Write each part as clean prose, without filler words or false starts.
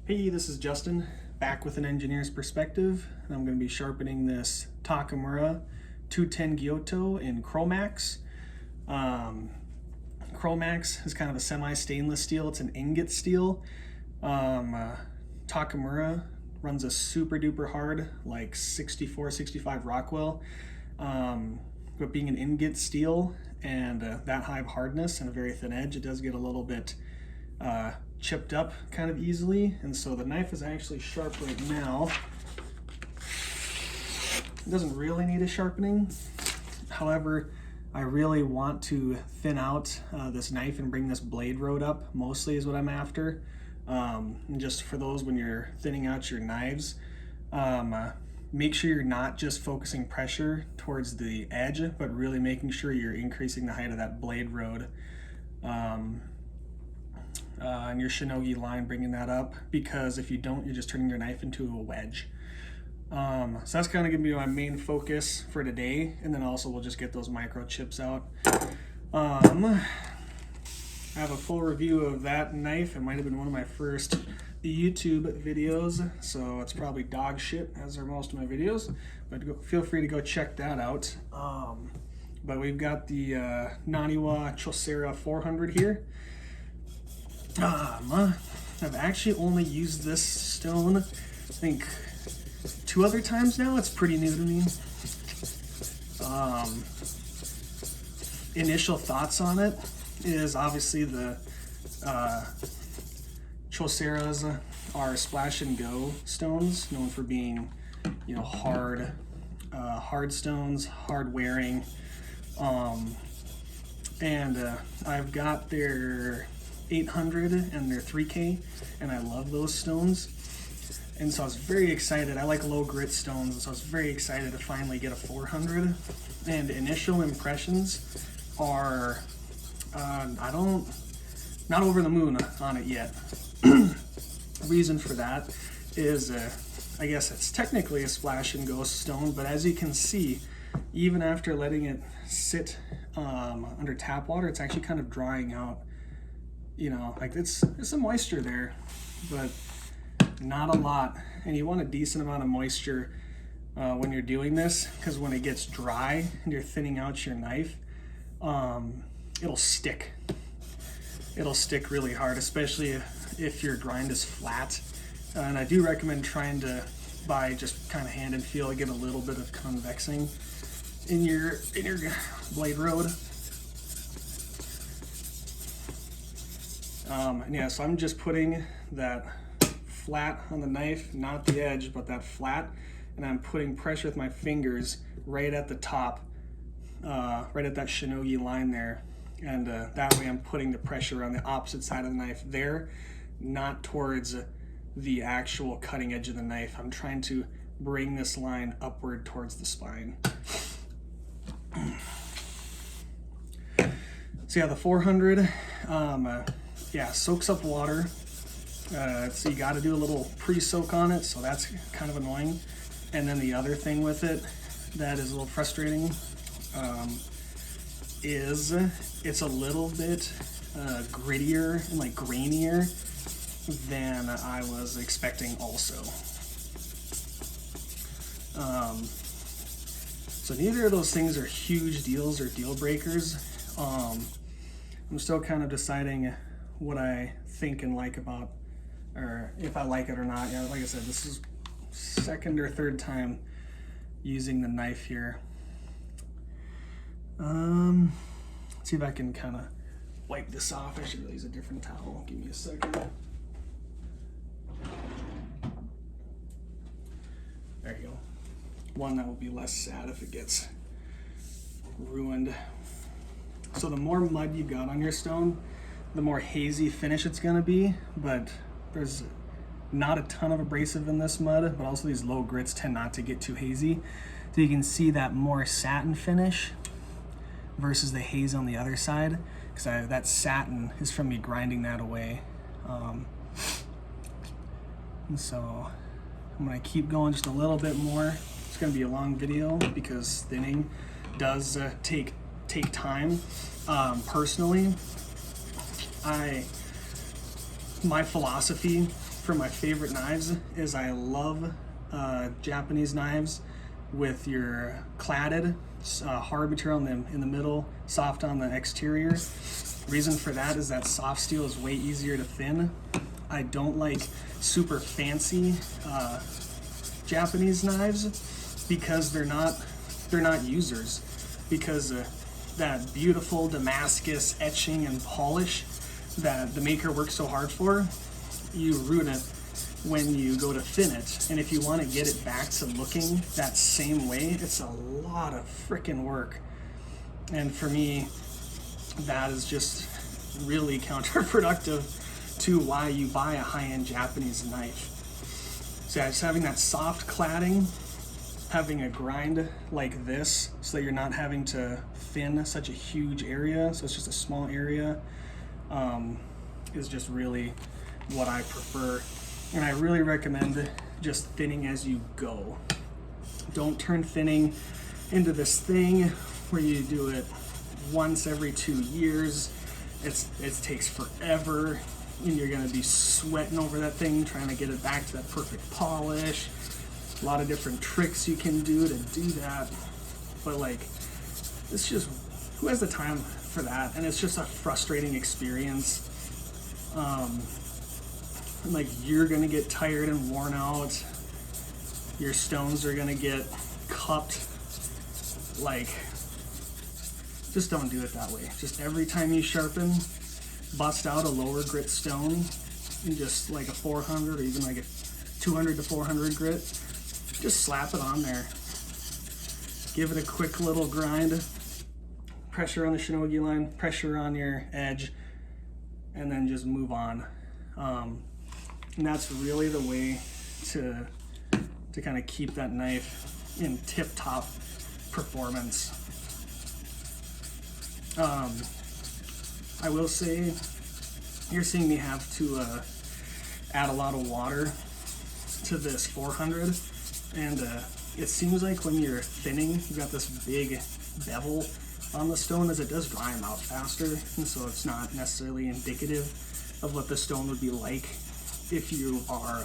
Hey, this is Justin, back with an engineer's perspective, and I'm going to be sharpening this Takamura 210 Gyuto in Chromax. Chromax is kind of a semi-stainless steel. It's an ingot steel. Takamura runs a super duper hard, like 64, 65 Rockwell. But being an ingot steel and that high of hardness and a very thin edge, it does get a little bit chipped up kind of easily, and so the knife is actually sharp right now. It doesn't really need a sharpening. However, I really want to thin out this knife and bring this blade road up, mostly is what I'm after. And just for those, when you're thinning out your knives, make sure you're not just focusing pressure towards the edge, but really making sure you're increasing the height of that blade road. And your shinogi line, bringing that up, because if you don't, you're just turning your knife into a wedge. So that's kind of gonna be my main focus for today, and then also we'll just get those microchips out. I have a full review of that knife. It might have been one of my first YouTube videos, so it's probably dog shit, as are most of my videos, but feel free to go check that out. But we've got the Naniwa Chosera 400 here. I've actually only used this stone, I think, 2 other times now. It's pretty new to me. Initial thoughts on it is obviously the Choseras are splash and go stones, known for being, you know, hard stones, hard wearing. I've got their 800 and their 3K, and I love those stones, and so I was very excited. I like low grit stones, and so I was very excited to finally get a 400. And initial impressions are not over the moon on it yet. Reason for that is I guess it's technically a splash and go stone, but as you can see, even after letting it sit under tap water, it's actually kind of drying out. You know, like there's some moisture there, but not a lot. And you want a decent amount of moisture when you're doing this, because when it gets dry and you're thinning out your knife, it'll stick. It'll stick really hard, especially if your grind is flat. And I do recommend trying to, by just kind of hand and feel, get a little bit of convexing in your blade road. And yeah, so I'm just putting that flat on the knife, not the edge, but that flat, and I'm putting pressure with my fingers right at the top, right at that shinogi line there, and that way I'm putting the pressure on the opposite side of the knife there, not towards the actual cutting edge of the knife. I'm trying to bring this line upward towards the spine. So yeah, the 400, yeah, soaks up water, so you got to do a little pre-soak on it, so that's kind of annoying. And then the other thing with it that is a little frustrating is it's a little bit grittier and like grainier than I was expecting also. So neither of those things are huge deals or deal breakers. I'm still kind of deciding what I think and like about, or if I like it or not. Yeah, like I said, this is second or third time using the knife here. Let's see if I can kind of wipe this off. I should really use a different towel. Give me a second. There you go. One that will be less sad if it gets ruined. So the more mud you got on your stone, the more hazy finish it's gonna be, but there's not a ton of abrasive in this mud, but also these low grits tend not to get too hazy. So you can see that more satin finish versus the haze on the other side, because that satin is from me grinding that away. And so I'm gonna keep going just a little bit more. It's gonna be a long video because thinning does take time. Personally, my philosophy for my favorite knives is I love Japanese knives with your cladded hard material in the middle, soft on the exterior. Reason for that is that soft steel is way easier to thin. I don't like super fancy Japanese knives because they're not users, because that beautiful Damascus etching and polish that the maker works so hard for, you ruin it when you go to thin it. And if you want to get it back to looking that same way, it's a lot of freaking work. And for me, that is just really counterproductive to why you buy a high-end Japanese knife. So yeah, just having that soft cladding, having a grind like this so that you're not having to thin such a huge area, so it's just a small area, is just really what I prefer. And I really recommend just thinning as you go. Don't turn thinning into this thing where you do it once every 2 years. It takes forever, and you're gonna be sweating over that thing trying to get it back to that perfect polish. A lot of different tricks you can do to do that, but like, it's just, who has the time for that? And it's just a frustrating experience. Like, you're gonna get tired and worn out. Your stones are gonna get cupped. Like, just don't do it that way. Just every time you sharpen, bust out a lower grit stone in just like a 400 or even like a 200 to 400 grit. Just slap it on there. Give it a quick little grind. Pressure on the shinogi line, pressure on your edge, and then just move on. And that's really the way to kind of keep that knife in tip-top performance. I will say, you're seeing me have to add a lot of water to this 400, and it seems like when you're thinning, you've got this big bevel on the stone, as it does dry them out faster, and so it's not necessarily indicative of what the stone would be like if you are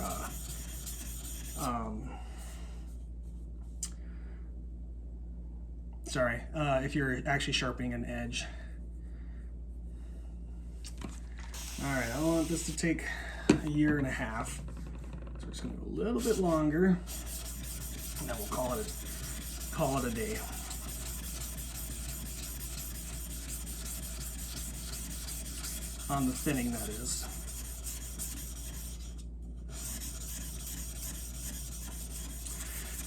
if you're actually sharpening an edge. Alright, I want this to take a year and a half, so we're just going to go a little bit longer, and then we'll call it a day. On the thinning, that is.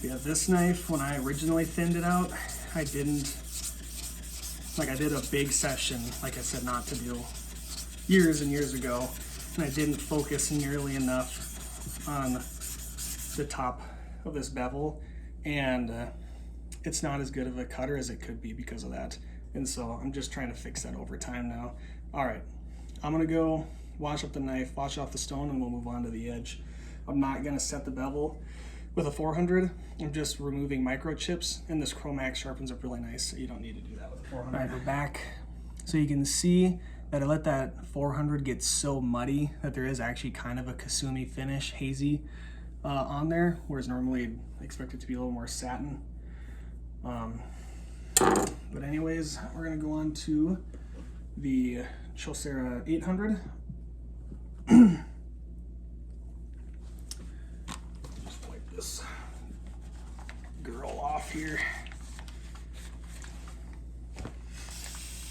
Yeah, this knife, when I originally thinned it out, I did a big session, like I said, not to do years and years ago, and I didn't focus nearly enough on the top of this bevel, and it's not as good of a cutter as it could be because of that. And so I'm just trying to fix that over time now. All right, I'm gonna go wash up the knife, wash off the stone, and we'll move on to the edge. I'm not gonna set the bevel with a 400. I'm just removing microchips, and this Chromax sharpens up really nice, so you don't need to do that with a 400. All right, we're back. So you can see that I let that 400 get so muddy that there is actually kind of a Kasumi finish, hazy, on there, whereas normally I expect it to be a little more satin. But anyways, we're gonna go on to the Chosera 800. Just wipe this girl off here.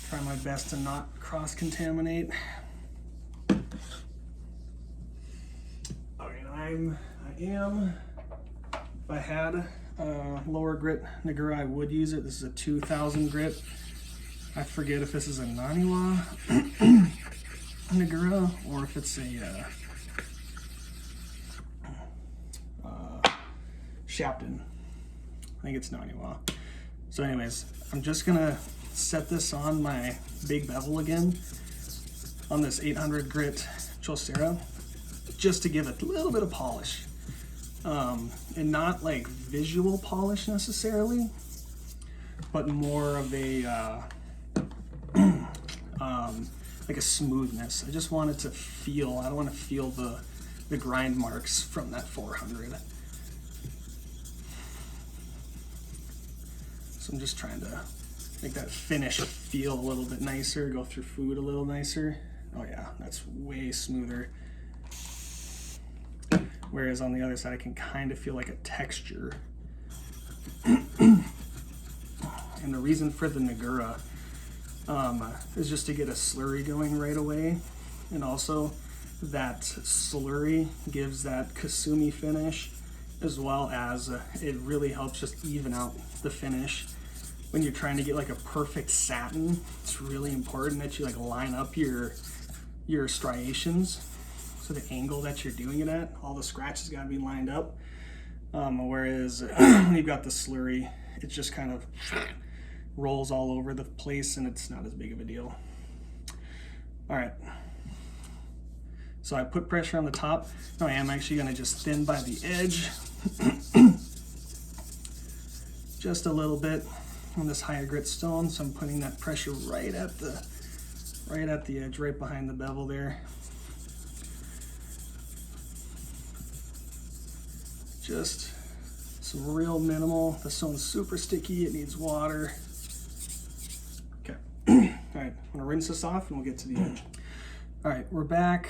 Try my best to not cross-contaminate. Okay, I am, if I had a lower grit Nagura, I would use it. This is a 2000 grit. I forget if this is a Naniwa Nagura or if it's a Shapton. I think it's Naniwa. So anyways, I'm just gonna set this on my big bevel again on this 800 grit Chosera, just to give it a little bit of polish, and not like visual polish necessarily, but more of a like a smoothness. I just want it to feel, I don't want to feel the the grind marks from that 400. So I'm just trying to make that finish feel a little bit nicer, go through food a little nicer. Oh yeah, that's way smoother. Whereas on the other side, I can kind of feel like a texture. And the reason for the Nagura is just to get a slurry going right away. And also that slurry gives that kasumi finish, as well as it really helps just even out the finish. When you're trying to get like a perfect satin, it's really important that you like line up your striations. So the angle that you're doing it at, all the scratches gotta be lined up. Whereas when you've got the slurry, it just kind of rolls all over the place and it's not as big of a deal. All right, so I put pressure on the top. Now I am actually gonna just thin by the edge, just a little bit on this higher grit stone. So I'm putting that pressure right at the edge, right behind the bevel there. Just some real minimal. The stone's super sticky, it needs water. Okay, all right, I'm gonna rinse this off and we'll get to the edge. All right, we're back.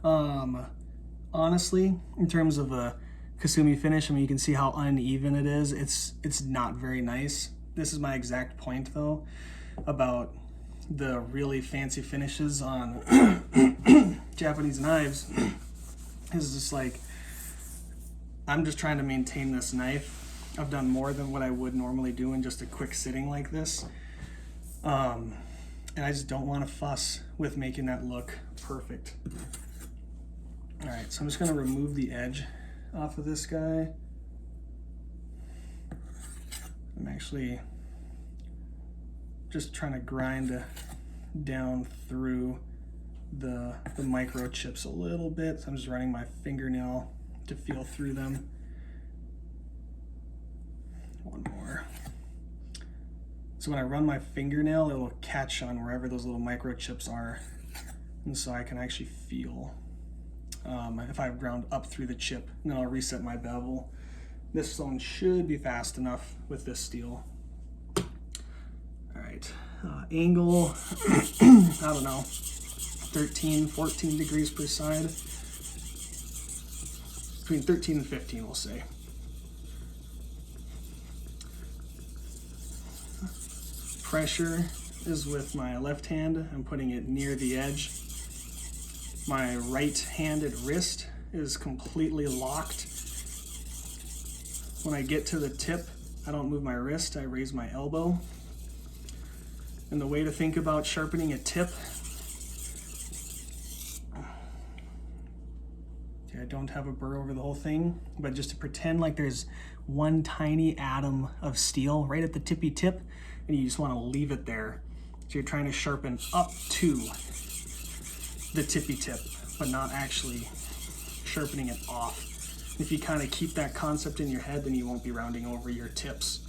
Honestly, in terms of a kasumi finish, I mean, you can see how uneven it is. It's not very nice. This is my exact point though, about the really fancy finishes on Japanese knives. Is just like, I'm just trying to maintain this knife. I've done more than what I would normally do in just a quick sitting like this. And I just don't want to fuss with making that look perfect. All right, so I'm just gonna remove the edge off of this guy. I'm actually just trying to grind down through the microchips a little bit. So I'm just running my fingernail to feel through them. One more. So when I run my fingernail, it will catch on wherever those little microchips are. And so I can actually feel if I've ground up through the chip. And then I'll reset my bevel. This stone should be fast enough with this steel. All right, angle, I don't know, 13, 14 degrees per side. Between 13 and 15, we'll say. Pressure is with my left hand. I'm putting it near the edge. My right-handed wrist is completely locked. When I get to the tip, I don't move my wrist, I raise my elbow. And the way to think about sharpening a tip, I don't have a burr over the whole thing, but just to pretend like there's one tiny atom of steel right at the tippy tip, and you just want to leave it there. So you're trying to sharpen up to the tippy tip, but not actually sharpening it off. If you kind of keep that concept in your head, then you won't be rounding over your tips.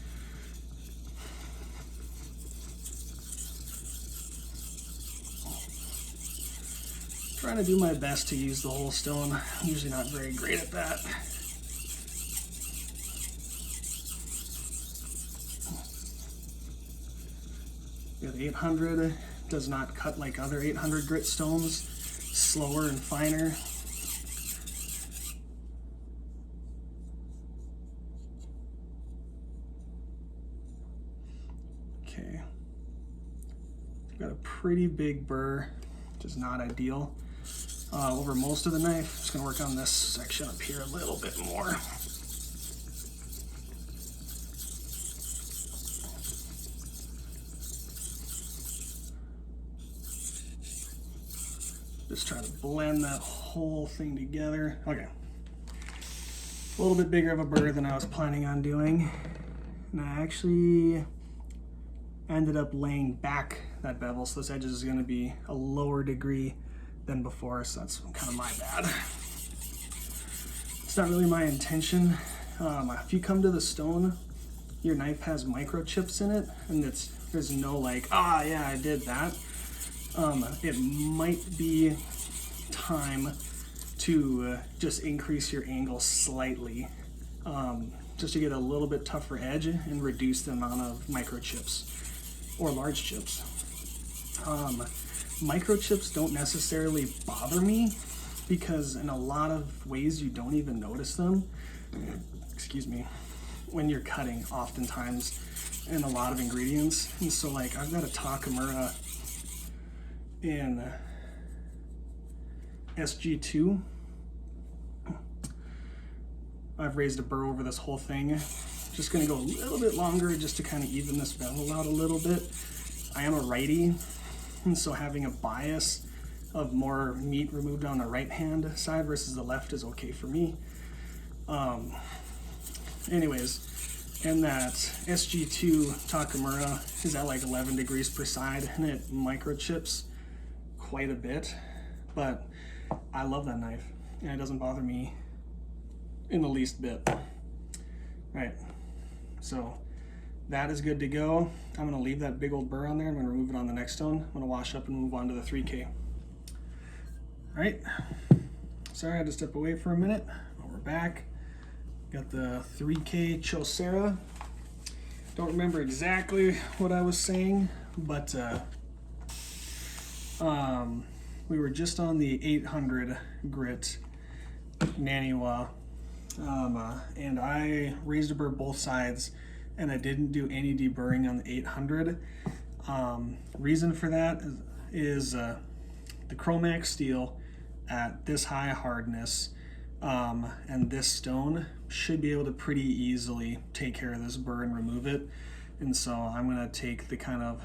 Trying to do my best to use the whole stone. I'm usually not very great at that. Yeah, the 800 does not cut like other 800 grit stones, slower and finer. Okay, I've got a pretty big burr, which is not ideal. Over most of the knife, I'm just gonna work on this section up here a little bit more. Just try to blend that whole thing together. Okay, a little bit bigger of a burr than I was planning on doing. And I actually ended up laying back that bevel, so this edge is gonna be a lower degree than before, so that's kind of my bad. It's not really my intention. If you come to the stone, your knife has microchips in it, and there's no like, ah, yeah, I did that. It might be time to just increase your angle slightly, just to get a little bit tougher edge and reduce the amount of microchips or large chips. Microchips don't necessarily bother me because in a lot of ways you don't even notice them, excuse me, when you're cutting oftentimes in a lot of ingredients. And so like I've got a Takamura in SG2. I've raised a burr over this whole thing. Just gonna go a little bit longer just to kind of even this bevel out a little bit. I am a righty, and so having a bias of more meat removed on the right hand side versus the left is okay for me. Anyways, and that SG2 Takamura is at like 11 degrees per side, and it microchips quite a bit, but I love that knife, and it doesn't bother me in the least bit. Right, so that is good to go. I'm gonna leave that big old burr on there. I'm gonna remove it on the next stone. I'm gonna wash up and move on to the 3K. All right, sorry I had to step away for a minute, but we're back. Got the 3K Chosera. Don't remember exactly what I was saying, but we were just on the 800 grit Naniwa, and I raised a burr both sides, and I didn't do any deburring on the 800. Reason for that is the Chromax steel at this high hardness and this stone should be able to pretty easily take care of this burr and remove it. And so I'm gonna take the kind of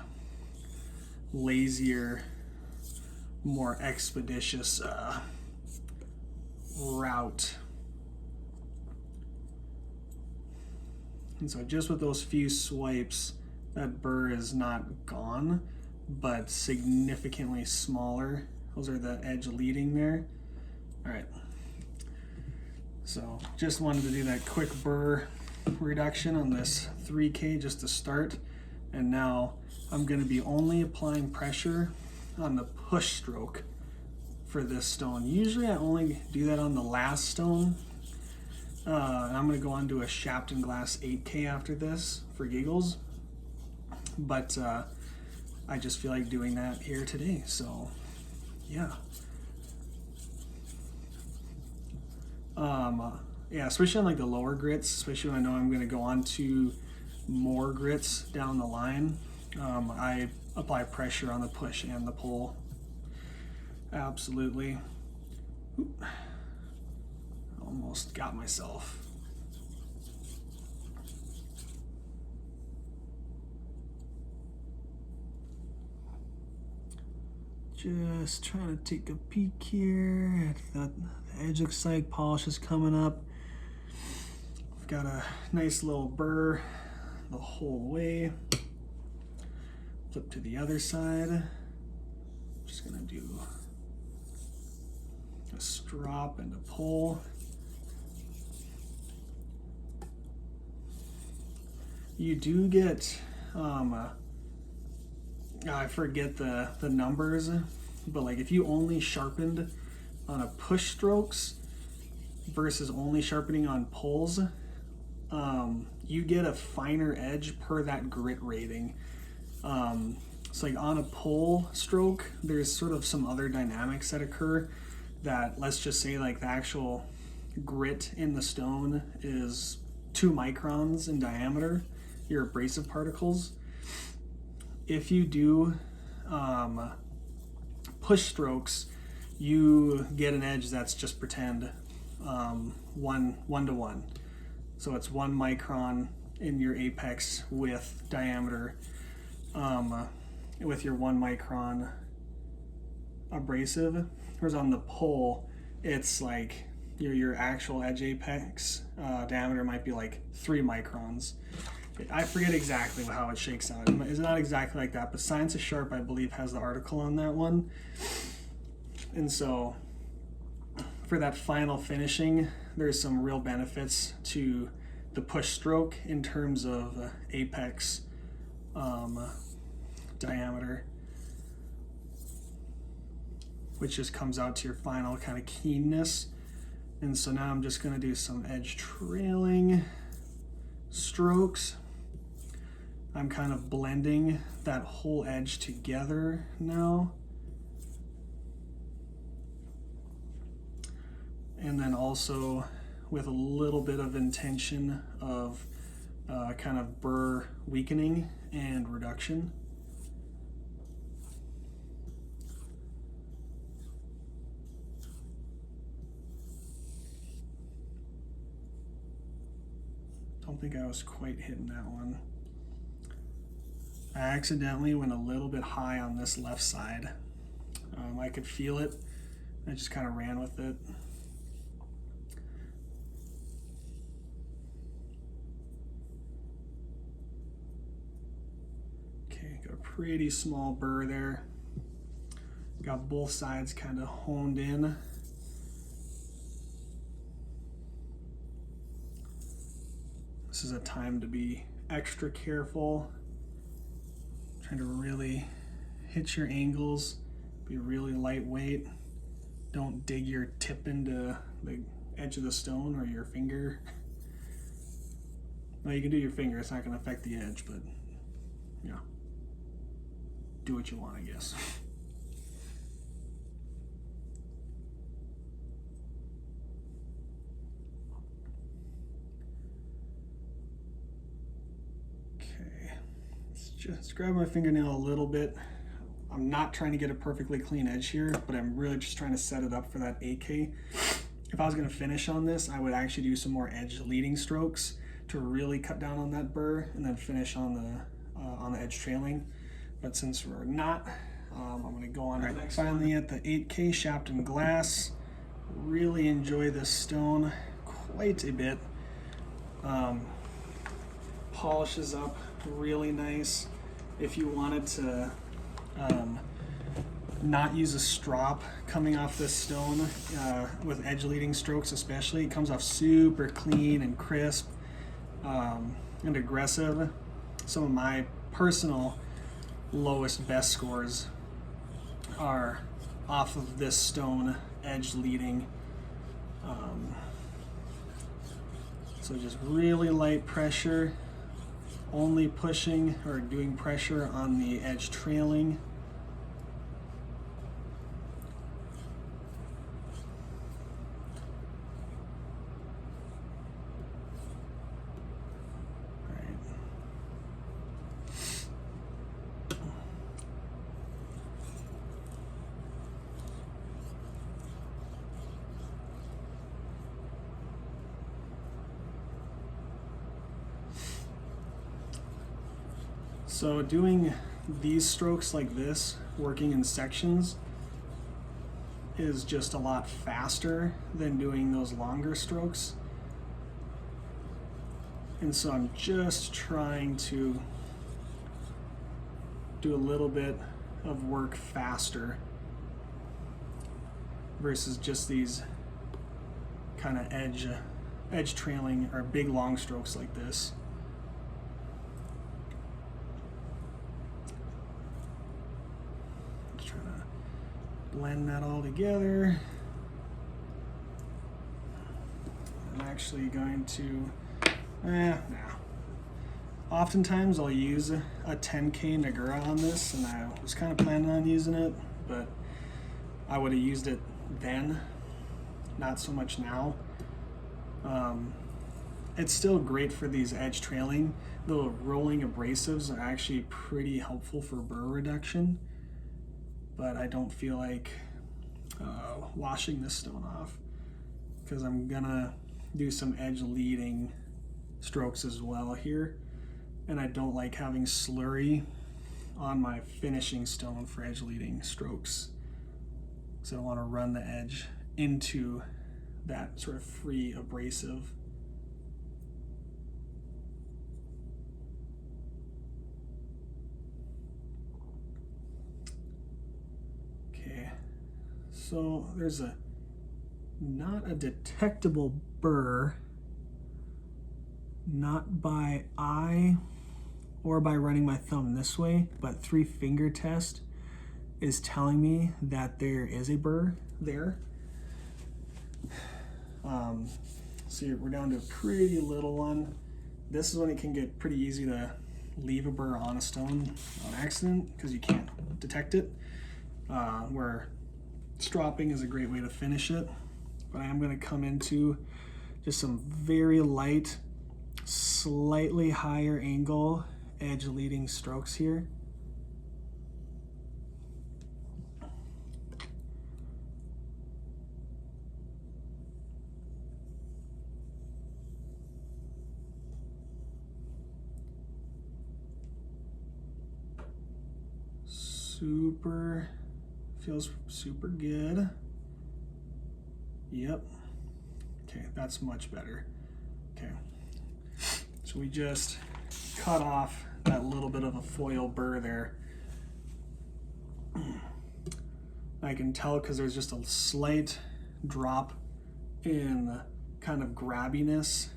lazier, more expeditious route. And so just with those few swipes, that burr is not gone, but significantly smaller. Those are the edge leading there. All right. So just wanted to do that quick burr reduction on this 3K just to start. And now I'm gonna be only applying pressure on the push stroke for this stone. Usually I only do that on the last stone. And I'm gonna go on to a Shapton Glass 8K after this for giggles. But I just feel like doing that here today, so yeah. Yeah, especially on like the lower grits, especially when I know I'm gonna go on to more grits down the line, I apply pressure on the push and the pull. Absolutely. Oop. Almost got myself. Just trying to take a peek here. The edge looks like polish is coming up. I've got a nice little burr the whole way. Flip to the other side. Just gonna do a strop and a pull. You do get, I forget the numbers, but like if you only sharpened on a push strokes versus only sharpening on pulls, you get a finer edge per that grit rating. So like on a pull stroke, there's sort of some other dynamics that occur that, let's just say like the actual grit in the stone is 2 microns in diameter, your abrasive particles. If you do push strokes, you get an edge that's just pretend 1 to 1. So it's 1 micron in your apex with diameter, with your 1 micron abrasive. Whereas on the pull, it's like your actual edge apex diameter might be like 3 microns. I forget exactly how it shakes out. It's not exactly like that, but Science is Sharp, I believe, has the article on that one. And so for that final finishing, there's some real benefits to the push stroke in terms of apex diameter, which just comes out to your final kind of keenness. And so now I'm just gonna do some edge trailing strokes. I'm kind of blending that whole edge together now. And then also with a little bit of intention of kind of burr weakening and reduction. Don't think I was quite hitting that one. I accidentally went a little bit high on this left side. I could feel it. I just kind of ran with it. Okay, got a pretty small burr there. Got both sides kind of honed in. This is a time to be extra careful. Trying to really hit your angles, be really lightweight. Don't dig your tip into the edge of the stone or your finger. Well, you can do your finger, it's not going to affect the edge, but yeah, do what you want, I guess. Just grab my fingernail a little bit. I'm not trying to get a perfectly clean edge here, but I'm really just trying to set it up for that 8K. If I was going to finish on this, I would actually do some more edge leading strokes to really cut down on that burr and then finish on the edge trailing. But since we're not, I'm going to go on to the next finally one. At the 8K Shapton Glass. Really enjoy this stone quite a bit. Polishes up really nice. If you wanted to not use a strop coming off this stone with edge leading strokes especially, it comes off super clean and crisp and aggressive. Some of my personal lowest best scores are off of this stone edge leading. So just really light pressure, only pushing or doing pressure on the edge trailing. So doing these strokes like this, working in sections, is just a lot faster than doing those longer strokes. And so I'm just trying to do a little bit of work faster versus just these kind of edge trailing or big long strokes like this. Blend that all together. I'm actually going to, oftentimes I'll use a 10K Nagura on this, and I was kind of planning on using it, but I would have used it then, not so much now. It's still great for these edge trailing. The rolling abrasives are actually pretty helpful for burr reduction, but I don't feel like washing this stone off because I'm gonna do some edge leading strokes as well here, and I don't like having slurry on my finishing stone for edge leading strokes, so I want to run the edge into that sort of free abrasive. So there's not a detectable burr, not by eye or by running my thumb this way, but 3-finger test is telling me that there is a burr there. So we're down to a pretty little one. This is when it can get pretty easy to leave a burr on a stone on accident because you can't detect it, where stropping is a great way to finish it. But I am going to come into just some very light, slightly higher angle edge leading strokes here. Feels super good. Yep. Okay, that's much better. Okay. So we just cut off that little bit of a foil burr there. I can tell because there's just a slight drop in kind of grabbiness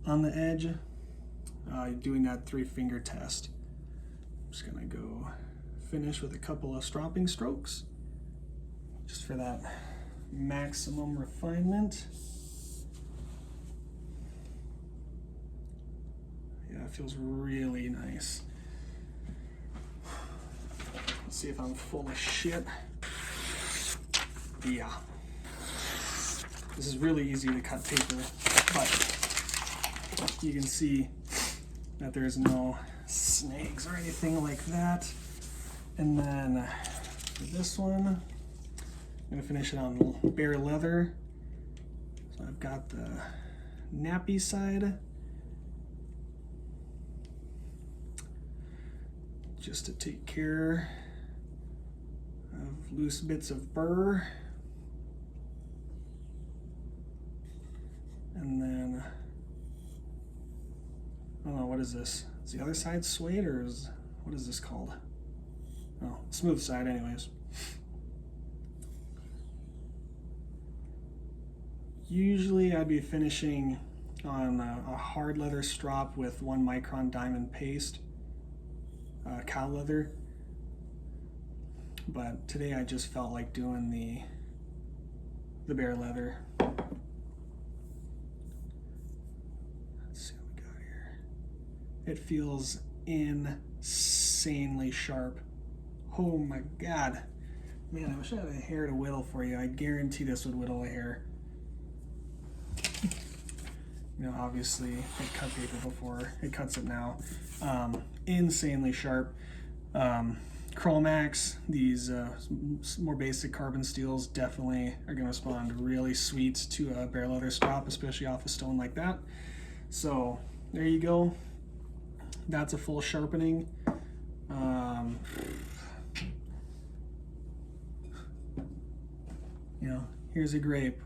on the edge. Doing that 3-finger test. I'm just gonna go finish with a couple of stropping strokes just for that maximum refinement. Yeah, it feels really nice. Let's see if I'm full of shit. Yeah. This is really easy to cut paper, but you can see that there's no snags or anything like that. And then for this one, I'm gonna finish it on bare leather. So I've got the nappy side, just to take care of loose bits of burr. And then, I don't know, what is this? Is the other side suede, or what is this called? Oh, smooth side anyways. Usually I'd be finishing on a hard leather strop with 1 micron diamond paste, cow leather. But today I just felt like doing the bare leather. Let's see what we got here. It feels insanely sharp. Oh my God. Man, I wish I had a hair to whittle for you. I guarantee this would whittle a hair. You know, obviously it cut paper before, it cuts it now. Insanely sharp. Chromax, these more basic carbon steels definitely are gonna respond really sweet to a bare leather strop, especially off a stone like that. So there you go. That's a full sharpening. You know, here's a grape.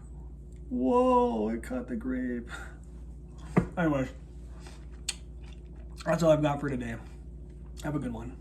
Whoa, it cut the grape. Anyway, that's all I've got for today. Have a good one.